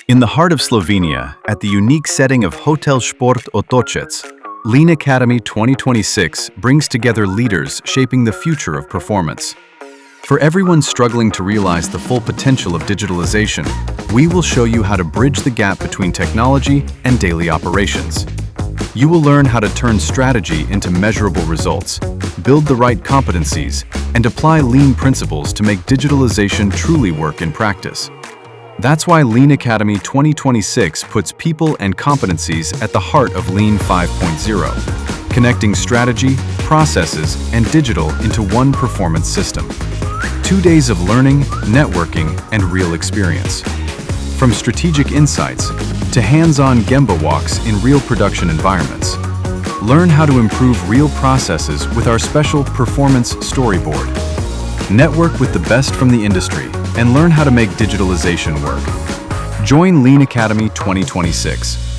In the heart of Slovenia, at the unique setting of Hotel Sport Otočec, Lean Academy 2026 brings together leaders shaping the future of performance. For everyone struggling to realize the full potential of digitalization, we will show you how to bridge the gap between technology and daily operations. You will learn how to turn strategy into measurable results, build the right competencies, and apply Lean principles to make digitalization truly work in practice. That's why Lean Academy 2026 puts people and competencies at the heart of Lean 5.0, connecting strategy, processes, and digital into one performance system. 2 days of learning, networking, and real experience. From strategic insights to hands-on Gemba walks in real production environments. Learn how to improve real processes with our special performance storyboard. Network with the best from the industry and learn how to make digitalization work. Join Lean Academy 2026.